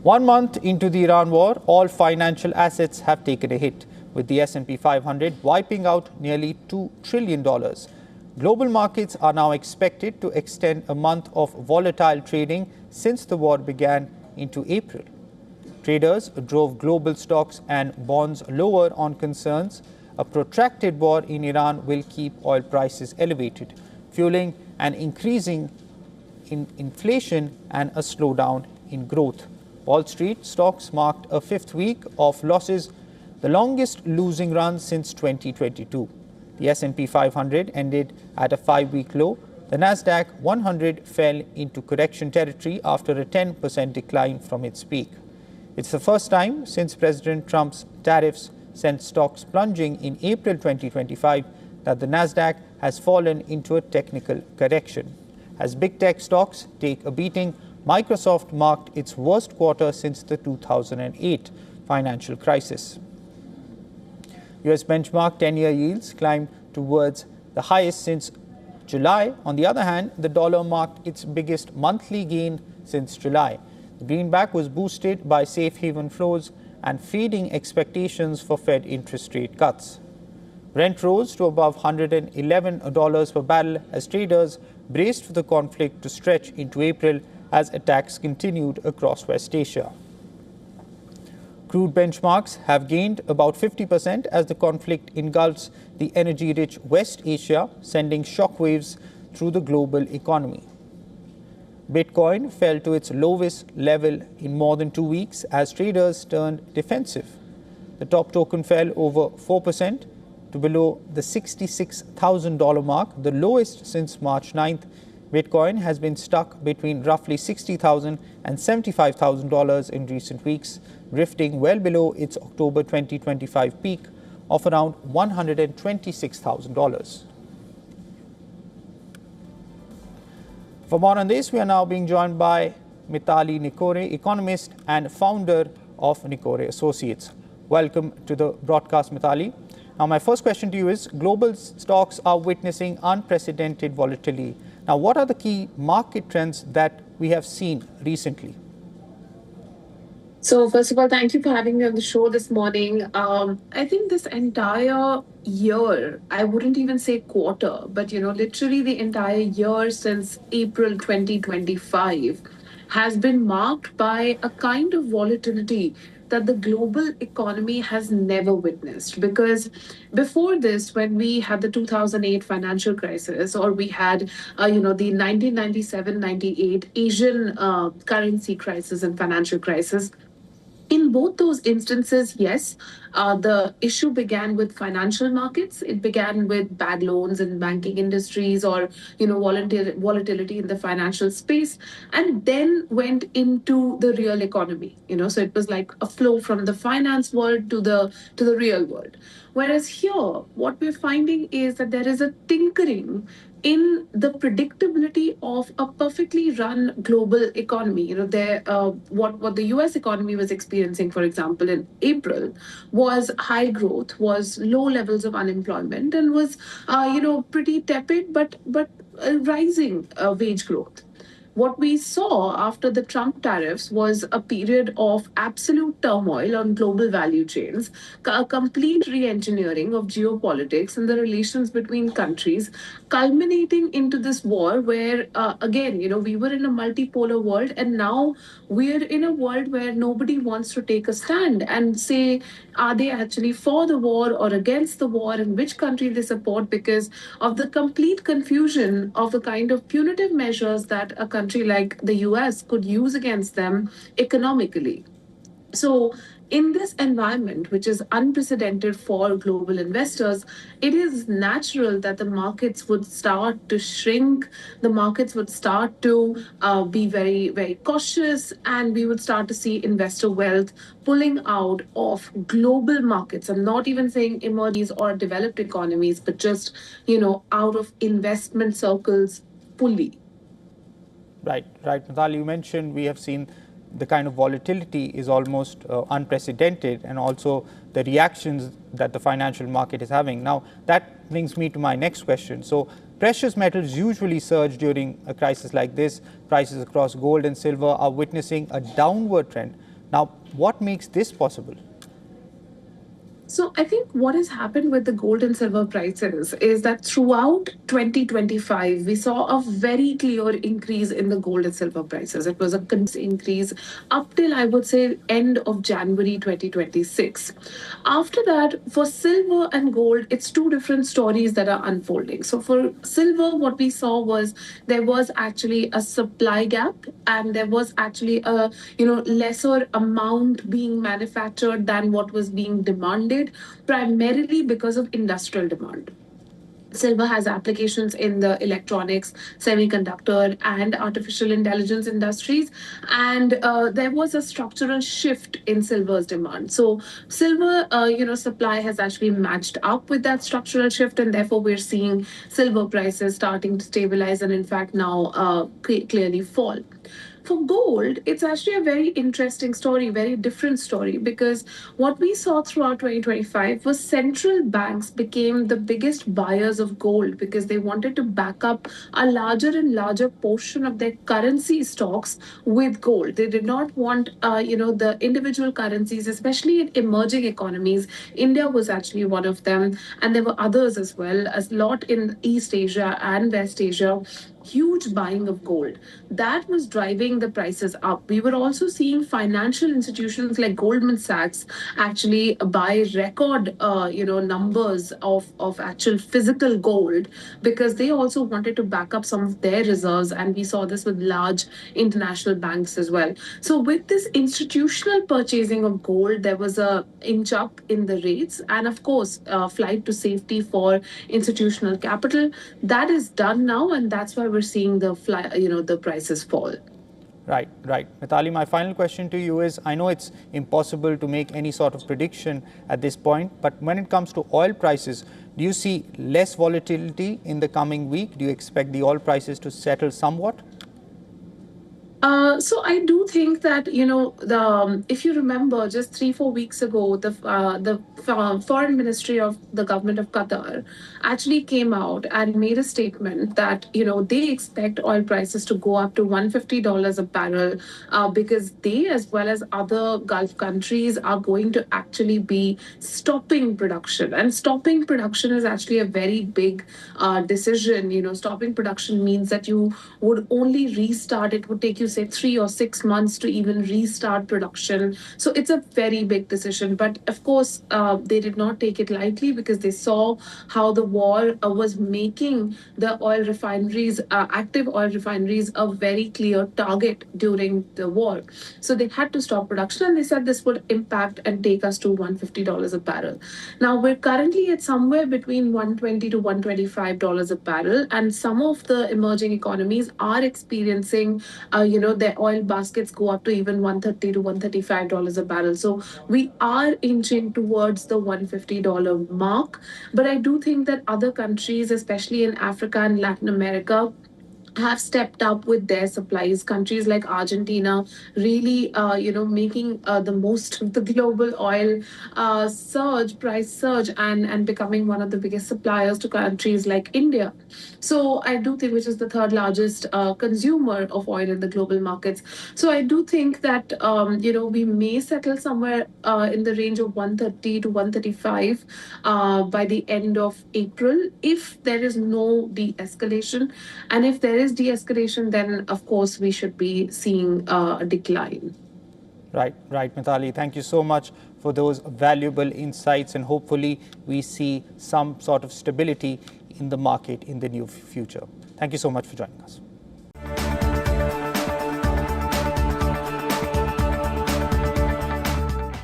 1 month into the Iran war, all financial assets have taken a hit, with the S&P 500 wiping out nearly $2 trillion. Global markets are now expected to extend a month of volatile trading since the war began into April. Traders drove global stocks and bonds lower on concerns a protracted war in Iran will keep oil prices elevated, fueling an increasing in inflation and a slowdown in growth. Wall Street stocks marked a fifth week of losses, the longest losing run since 2022. The S&P 500 ended at a 5-week low. The Nasdaq 100 fell into correction territory after a 10% decline from its peak. It's the first time since President Trump's tariffs sent stocks plunging in April 2025 that the Nasdaq has fallen into a technical correction. As big tech stocks take a beating, Microsoft marked its worst quarter since the 2008 financial crisis. US benchmark 10-year yields climbed towards the highest since July. On the other hand, the dollar marked its biggest monthly gain since July. The greenback was boosted by safe haven flows and fading expectations for Fed interest rate cuts. Brent rose to above $111 per barrel as traders braced for the conflict to stretch into April as attacks continued across West Asia. Crude benchmarks have gained about 50% as the conflict engulfs the energy-rich West Asia, sending shockwaves through the global economy. Bitcoin fell to its lowest level in more than 2 weeks as traders turned defensive. The top token fell over 4% to below the $66,000 mark, the lowest since March 9th. Bitcoin has been stuck between roughly $60,000 and $75,000 in recent weeks, drifting well below its October 2025 peak of around $126,000. For more on this, we are now being joined by Mithali Nikore, economist and founder of Nikore Associates. Welcome to the broadcast, Mithali. Now, my first question to you is, global stocks are witnessing unprecedented volatility. Now, what are the key market trends that we have seen recently? So, first of all, thank you for having me on the show this morning. I think this entire year, I wouldn't even say quarter, but literally the entire year since April 2025 has been marked by a kind of volatility that the global economy has never witnessed. Because before this, when we had the 2008 financial crisis, or we had, the 1997-98 Asian currency crisis and financial crisis, in both those instances, yes, the issue began with financial markets. It began with bad loans in banking industries or, volatility in the financial space, and then went into the real economy. So it was like a flow from the finance world to the real world. Whereas here, what we're finding is that there is a tinkering in the predictability of a perfectly run global economy. What the US economy was experiencing, for example, in April, was high growth, was low levels of unemployment, and was pretty tepid but rising wage growth. What we saw after the Trump tariffs was a period of absolute turmoil on global value chains, a complete re-engineering of geopolitics and the relations between countries, culminating into this war where, again, we were in a multipolar world, and now we're in a world where nobody wants to take a stand and say, are they actually for the war or against the war, and which country they support, because of the complete confusion of the kind of punitive measures that a country like the US could use against them economically. So, in this environment, which is unprecedented for global investors, it is natural that the markets would start to shrink, the markets would start to be very, very cautious, and we would start to see investor wealth pulling out of global markets. I'm not even saying emerging or developed economies, but just, out of investment circles fully. Right. Mithali, you mentioned we have seen the kind of volatility is almost unprecedented, and also the reactions that the financial market is having. Now, that brings me to my next question. So, precious metals usually surge during a crisis like this. Prices across gold and silver are witnessing a downward trend. Now, what makes this possible? So I think what has happened with the gold and silver prices is that throughout 2025, we saw a very clear increase in the gold and silver prices. It was a increase up till, I would say, end of January 2026. After that, for silver and gold, it's two different stories that are unfolding. So for silver, what we saw was there was actually a supply gap, and there was actually a lesser amount being manufactured than what was being demanded, primarily because of industrial demand. Silver has applications in the electronics, semiconductor, and artificial intelligence industries. And there was a structural shift in silver's demand. So silver, supply has actually matched up with that structural shift, and therefore we're seeing silver prices starting to stabilize and, in fact, now clearly fall. For gold, it's actually a very interesting story, very different story, because what we saw throughout 2025 was central banks became the biggest buyers of gold because they wanted to back up a larger and larger portion of their currency stocks with gold. They did not want, the individual currencies, especially in emerging economies. India was actually one of them, and there were others as well, a lot in East Asia and West Asia. Huge buying of gold that was driving the prices up. We were also seeing financial institutions like Goldman Sachs actually buy record numbers of actual physical gold because they also wanted to back up some of their reserves, and we saw this with large international banks as well. So with this institutional purchasing of gold, there was a inch up in the rates, and of course flight to safety for institutional capital. That is done now, and that's why we're seeing the prices fall. Right, right. Mithali, my final question to you is, I know it's impossible to make any sort of prediction at this point, but when it comes to oil prices, do you see less volatility in the coming week? Do you expect the oil prices to settle somewhat? So I do think that if you remember just 3-4 weeks ago, the foreign ministry of the government of Qatar actually came out and made a statement that they expect oil prices to go up to $150 a barrel because they, as well as other Gulf countries, are going to actually be stopping production, and stopping production is actually a very big decision. Stopping production means that you would only restart. It would take you say 3 or 6 months to even restart production. So it's a very big decision. But of course, they did not take it lightly because they saw how the war was making the oil refineries, active oil refineries, a very clear target during the war. So they had to stop production, and they said this would impact and take us to $150 a barrel. Now we're currently at somewhere between $120 to $125 a barrel, and some of the emerging economies are experiencing their oil baskets go up to even $130 to $135 a barrel. So we are inching towards the $150 mark. But I do think that other countries, especially in Africa and Latin America, have stepped up with their supplies. Countries like Argentina really, making the most of the global oil price surge, and becoming one of the biggest suppliers to countries like India. So I do think, which is the third largest consumer of oil in the global markets. So I do think that we may settle somewhere in the range of 130 to 135 by the end of April if there is no de-escalation, and if there is de-escalation, then of course we should be seeing a decline. Right, right, Mithali. Thank you so much for those valuable insights, and hopefully we see some sort of stability in the market in the near future. Thank you so much for joining us.